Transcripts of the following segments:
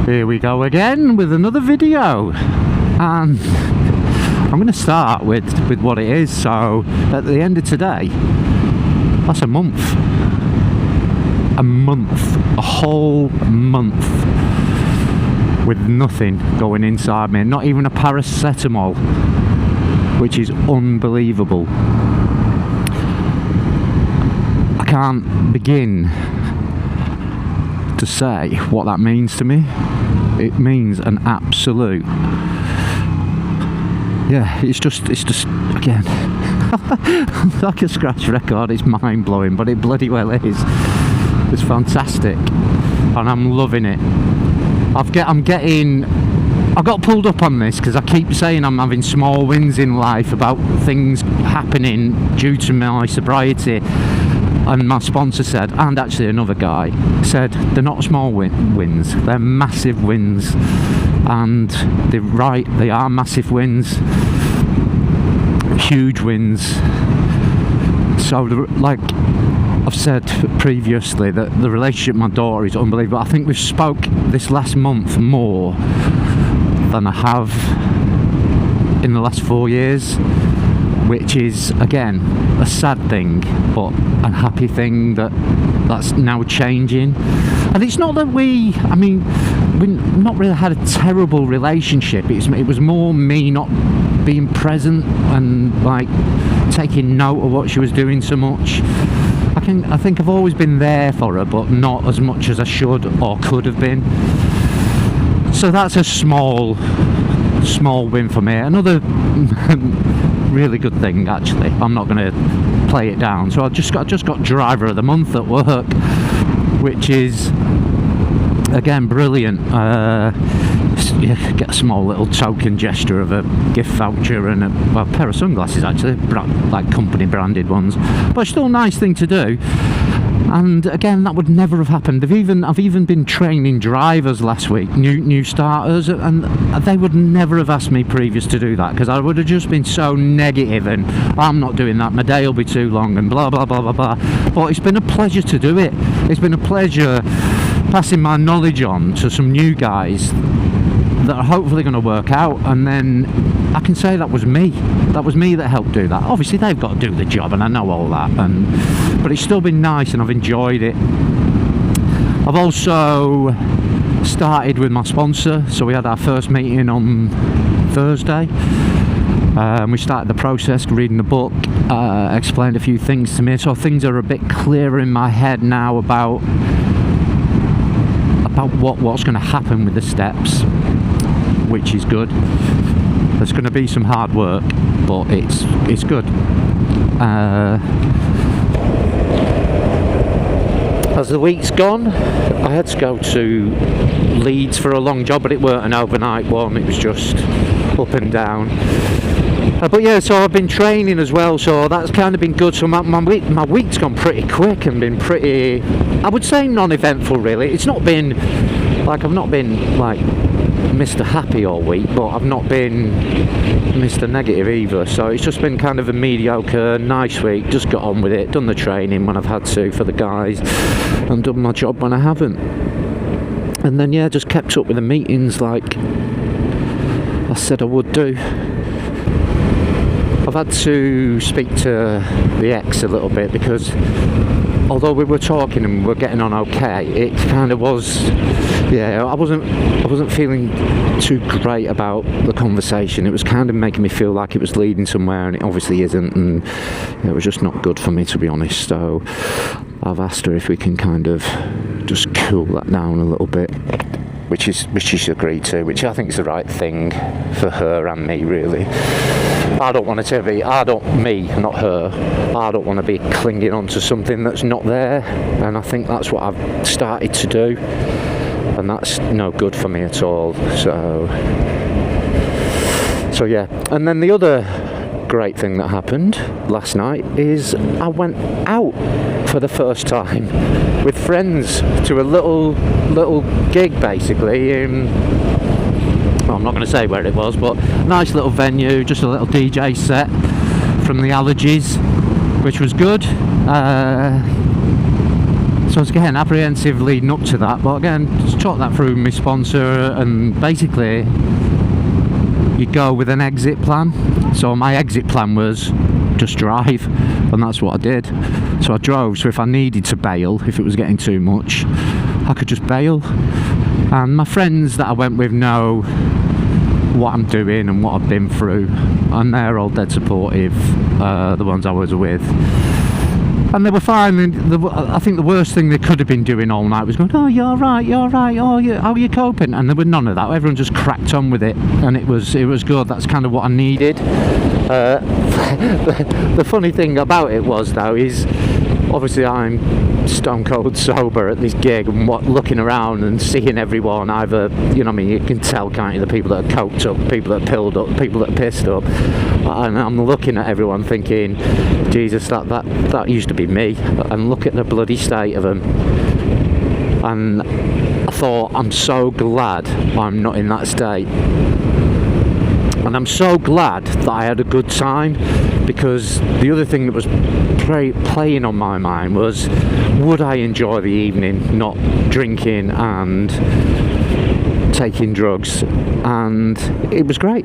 Here we go again with another video, and I'm going to start with what it is. So at the end of today, that's a month, a whole month with nothing going inside me, not even a paracetamol, which is unbelievable. I can't begin to say what that means to me. It means an absolute, yeah, it's just again like a scratch record. It's mind-blowing, but it bloody well is. It's fantastic and I'm loving it. I got pulled up on this because I keep saying I'm having small wins in life about things happening due to my sobriety. And my sponsor said, and actually another guy said, they're not small wins, they're massive wins. And they're right, they are massive wins, huge wins. So, like I've said previously, that the relationship with my daughter is unbelievable. I think we've spoke this last month more than I have in the last 4 years, which is again a sad thing, but a happy thing that's now changing. And it's not that we've not really had a terrible relationship. It was more me not being present and like taking note of what she was doing so much. I think I've always been there for her, but not as much as I should or could have been. So that's a small win for me. Another really good thing, actually. I'm not going to play it down. So I just got driver of the month at work, which is again brilliant. Get a small little token gesture of a gift voucher and a pair of sunglasses, actually, like company branded ones, but still a nice thing to do. And again, that would never have happened. I've even been training drivers last week, new starters, and they would never have asked me previous to do that, because I would have just been so negative and I'm not doing that, my day will be too long and blah blah blah blah blah. But it's been a pleasure to do it. It's been a pleasure passing my knowledge on to some new guys that are hopefully going to work out, and then I can say that was me that helped do that. Obviously they've got to do the job and I know all that, but it's still been nice and I've enjoyed it. I've also started with my sponsor, so we had our first meeting on Thursday. We started the process, reading the book, explained a few things to me, so things are a bit clearer in my head now about what's going to happen with the steps, which is good. There's going to be some hard work, but it's good. As the week's gone, I had to go to Leeds for a long job, but it weren't an overnight one, it was just up and down. But yeah, so I've been training as well, so that's kind of been good. So my week's gone pretty quick and been pretty, I would say, non-eventful really. It's not been like, I've not been like Mr. Happy all week, but I've not been Mr. Negative either. So it's just been kind of a mediocre, nice week. Just got on with it, done the training when I've had to for the guys, and done my job when I haven't. And then yeah, just kept up with the meetings like I said I would do. I've had to speak to the ex a little bit, because although we were talking and we were getting on okay, it kind of was, yeah, I wasn't feeling too great about the conversation. It was kind of making me feel like it was leading somewhere, and it obviously isn't, and it was just not good for me, to be honest. So I've asked her if we can kind of just cool that down a little bit, which she's agreed to, which I think is the right thing for her and me, really. I don't want to be, not her, I don't want to be clinging on to something that's not there, and I think that's what I've started to do, and that's no good for me at all. So yeah. And then the other great thing that happened last night is I went out for the first time with friends to a little gig, basically. Well, I'm not going to say where it was, but nice little venue, just a little DJ set from the Allergies, which was good. So I was getting apprehensive leading up to that, but again, just talked that through with my sponsor, and basically you go with an exit plan. So my exit plan was just drive, and that's what I did. So I drove, so if I needed to bail, if it was getting too much, I could just bail. And my friends that I went with know what I'm doing and what I've been through, and they're all dead supportive, the ones I was with. And they were fine. I think the worst thing they could have been doing all night was going, "Oh, you're right, oh, how are you coping?" And there were none of that. Everyone just cracked on with it, and it was good. That's kind of what I needed. The funny thing about it was, though, is obviously I'm stone cold sober at this gig, and looking around and seeing everyone either, you know what I mean, you can tell, can't you, the people that are coked up, people that are pilled up, people that are pissed up, and I'm looking at everyone thinking, Jesus, that used to be me, and look at the bloody state of them. And I thought, I'm so glad I'm not in that state. And I'm so glad that I had a good time, because the other thing that was playing on my mind was, would I enjoy the evening not drinking and taking drugs? And it was great.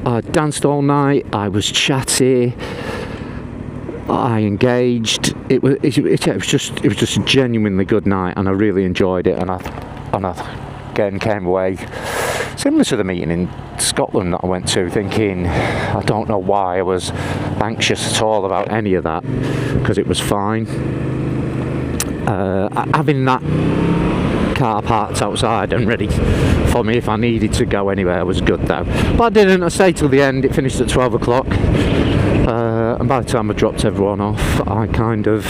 I danced all night, I was chatty, I engaged. It was just a genuinely good night, and I really enjoyed it. And I again came away similar to the meeting in Scotland that I went to, thinking, I don't know why I was anxious at all about any of that, because it was fine. Having that car parked outside and ready for me if I needed to go anywhere was good, though. But I didn't. I stayed till the end. It finished at 12 o'clock. And by the time I dropped everyone off, I kind of,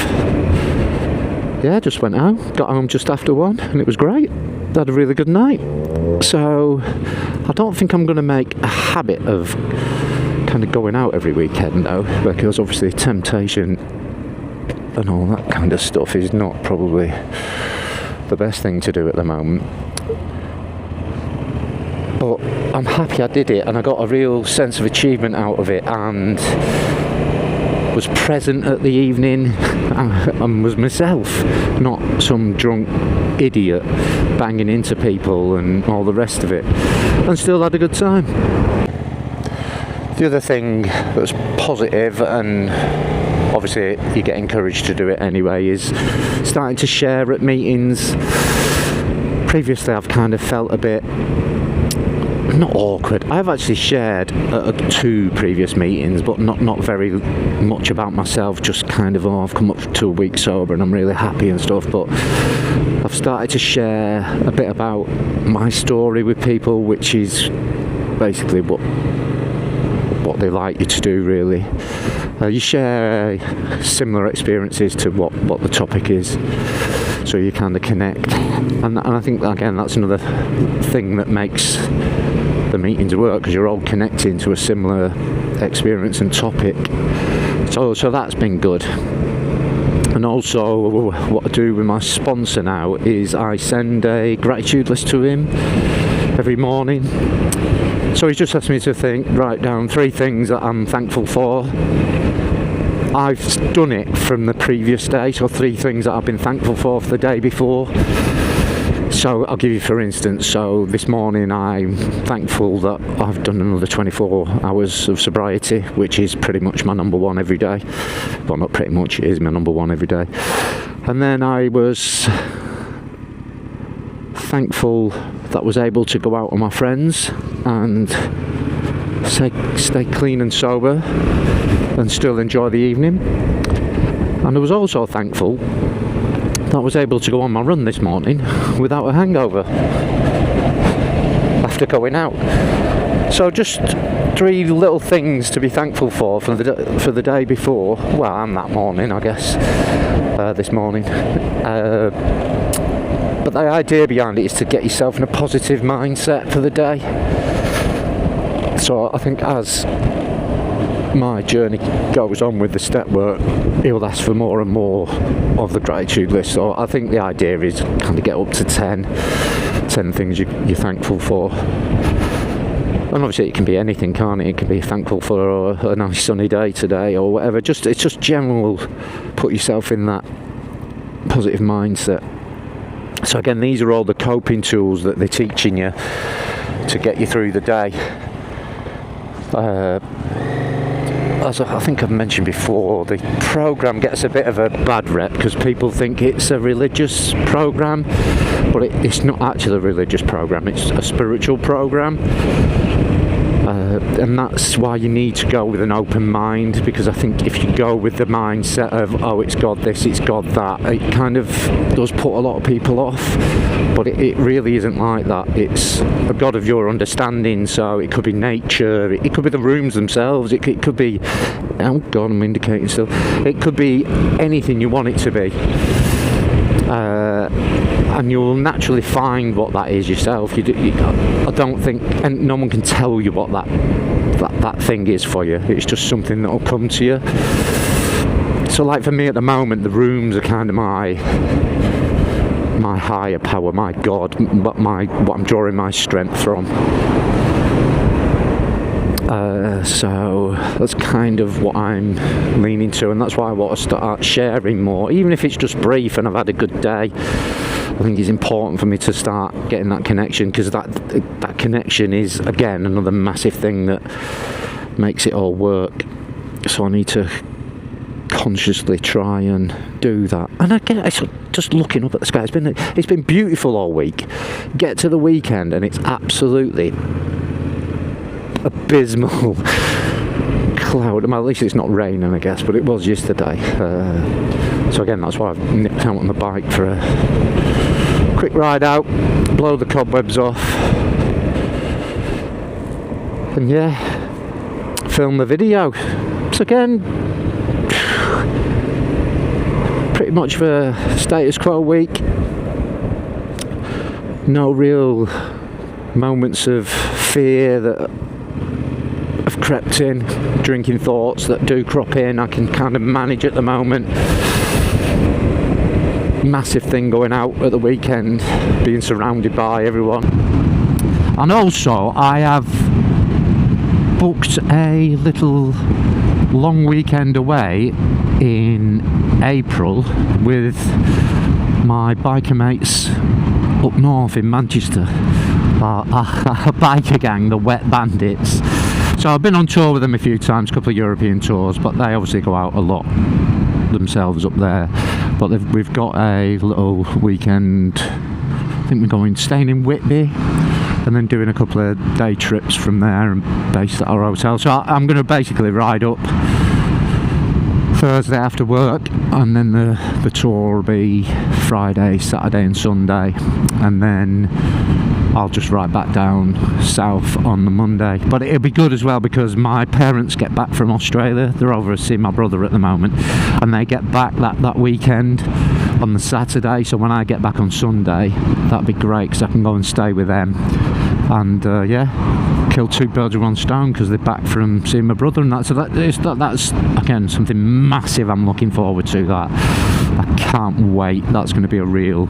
just went out. Got home just after 1, and it was great. Had a really good night. So I don't think I'm going to make a habit of kind of going out every weekend, though, because obviously temptation and all that kind of stuff is not probably the best thing to do at the moment. But I'm happy I did it, and I got a real sense of achievement out of it, and was present at the evening and was myself, not some drunk idiot banging into people and all the rest of it, and still had a good time. The other thing that's positive, and obviously you get encouraged to do it anyway, is starting to share at meetings. Previously I've kind of felt a bit not awkward. I've actually shared at 2 previous meetings, but not very much about myself, just kind of, I've come up to a week sober and I'm really happy and stuff. But I've started to share a bit about my story with people, which is basically what they like you to do, really. You share similar experiences to what the topic is, so you kind of connect, and I think again that's another thing that makes the meetings work, because you're all connecting to a similar experience and topic. So that's been good. And also what I do with my sponsor now is I send a gratitude list to him every morning. So he's just asked me to write down 3 things that I'm thankful for. I've done it from the previous day, so 3 things that I've been thankful for the day before. So I'll give you, for instance, so this morning I'm thankful that I've done another 24 hours of sobriety, which is pretty much my number 1 every day. Well, not pretty much, it is my number 1 every day. And then I was thankful that I was able to go out with my friends and stay clean and sober and still enjoy the evening. And I was also thankful that I was able to go on my run this morning without a hangover after going out. So just 3 little things to be thankful for the day before, well, and that morning, I guess, this morning. But the idea behind it is to get yourself in a positive mindset for the day. So I think as my journey goes on with the step work, he'll ask for more and more of the gratitude list. So I think the idea is kind of get up to 10 things you're thankful for. And obviously it can be anything, can't it? It can be thankful for a nice sunny day today or whatever. It's just general, put yourself in that positive mindset. So again, these are all the coping tools that they're teaching you to get you through the day. As I think I've mentioned before, the program gets a bit of a bad rep because people think it's a religious program, but it's not actually a religious program, it's a spiritual program. And that's why you need to go with an open mind, because I think if you go with the mindset of, oh, it's God this, it's God that, it kind of does put a lot of people off. But it really isn't like that. It's a God of your understanding. So it could be nature, it could be the rooms themselves, it could be, oh God, I'm indicating still, it could be anything you want it to be. And you'll naturally find what that is yourself. I don't think, and no one can tell you what that thing is for you. It's just something that will come to you. So like for me at the moment, the rooms are kind of my higher power, my God, what I'm drawing my strength from. So that's kind of what I'm leaning to, and that's why I want to start sharing more, even if it's just brief and I've had a good day. I think it's important for me to start getting that connection, because that connection is, again, another massive thing that makes it all work. So I need to consciously try and do that. And again, it's just looking up at the sky. It's been beautiful all week. Get to the weekend and it's absolutely abysmal cloud. Well, at least it's not raining, I guess, but it was yesterday. So again, that's why I've nipped out on the bike for a quick ride out, blow the cobwebs off, and yeah, film the video. So again, pretty much the status quo week. No real moments of fear that have crept in, drinking thoughts that do crop in. I can kind of manage at the moment. Massive thing going out at the weekend, being surrounded by everyone. And also I have booked a little long weekend away in April with my biker mates up north in Manchester, a biker gang, the Wet Bandits. So I've been on tour with them a few times, a couple of European tours, but they obviously go out a lot themselves up there. But we've got a little weekend, I think we're staying in Whitby, and then doing a couple of day trips from there and based at our hotel. So I'm going to basically ride up Thursday after work, and then the tour will be Friday, Saturday and Sunday, and then I'll just ride back down south on the Monday. But it'll be good as well because my parents get back from Australia. They're over to see my brother at the moment, and they get back that weekend on the Saturday. So when I get back on Sunday, that'd be great because I can go and stay with them, and yeah, kill two birds with one stone because they're back from seeing my brother and that. So that's again something massive I'm looking forward to. That I can't wait. That's going to be a real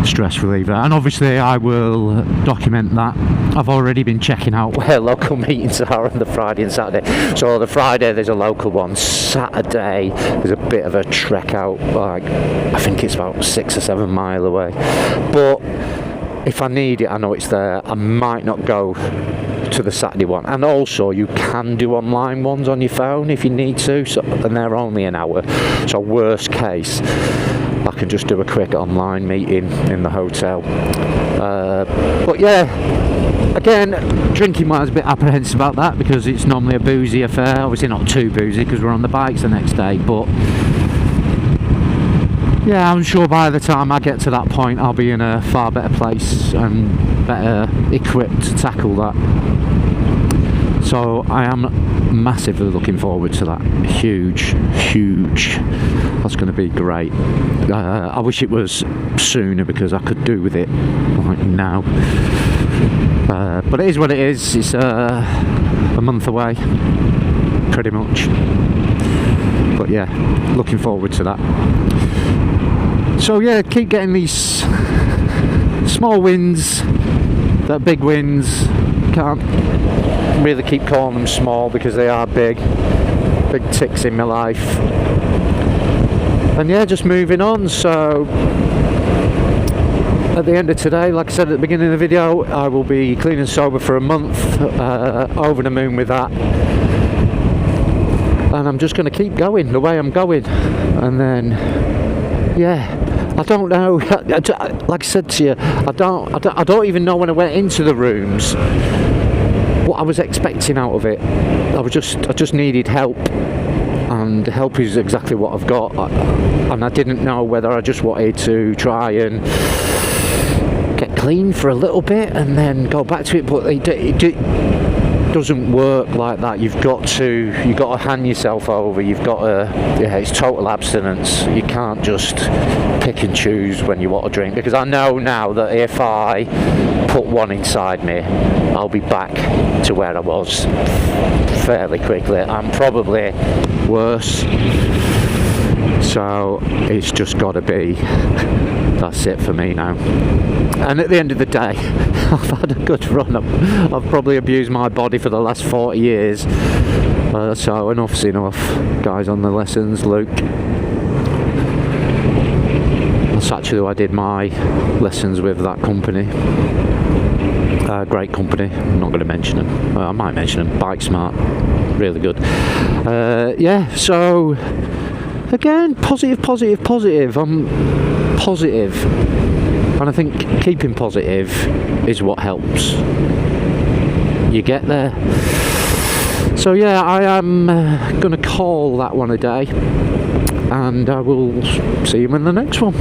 stress reliever, and obviously I will document that. I've already been checking out where local meetings are on the Friday and Saturday. So the Friday there's a local one, Saturday there's a bit of a trek out, like I think it's about 6 or 7 miles away, but if I need it I know it's there. I might not go to the Saturday one, and also you can do online ones on your phone if you need to, so, and they're only an hour, so worst case I can just do a quick online meeting in the hotel. But yeah, again, drinking wise, a bit apprehensive about that because it's normally a boozy affair. Obviously not too boozy because we're on the bikes the next day, but yeah, I'm sure by the time I get to that point I'll be in a far better place and better equipped to tackle that. So I am massively looking forward to that. Huge. That's going to be great. I wish it was sooner because I could do with it like now. But it is what it is. It's a month away, pretty much. But yeah, looking forward to that. So yeah, keep getting these small wins, that big wins. Can't really keep calling them small because they are big ticks in my life. And yeah, just moving on. So at the end of today, like I said at the beginning of the video, I will be clean and sober for a month, over the moon with that. And I'm just going to keep going the way I'm going. And then, yeah, I don't know, like I said to you, I don't even know when I went into the rooms what I was expecting out of it. I just needed help. And help is exactly what I've got. And I didn't know whether I just wanted to try and get clean for a little bit and then go back to it, but it doesn't work like that. You've got to hand yourself over. You've got to, yeah, it's total abstinence. You can't just pick and choose when you want to drink, because I know now that if I put one inside me, I'll be back to where I was fairly quickly. I'm probably worse. So it's just got to be, that's it for me now. And at the end of the day, I've had a good run. I've probably abused my body for the last 40 years. So enough's enough, guys, on the lessons. Luke, that's actually who I did my lessons with, that company. Great company. I'm not going to mention them. I might mention them. Bike Smart, really good. Yeah, so again, positive. I'm positive, and I think keeping positive is what helps you get there. So yeah, I am going to call that one a day, and I will see you in the next one.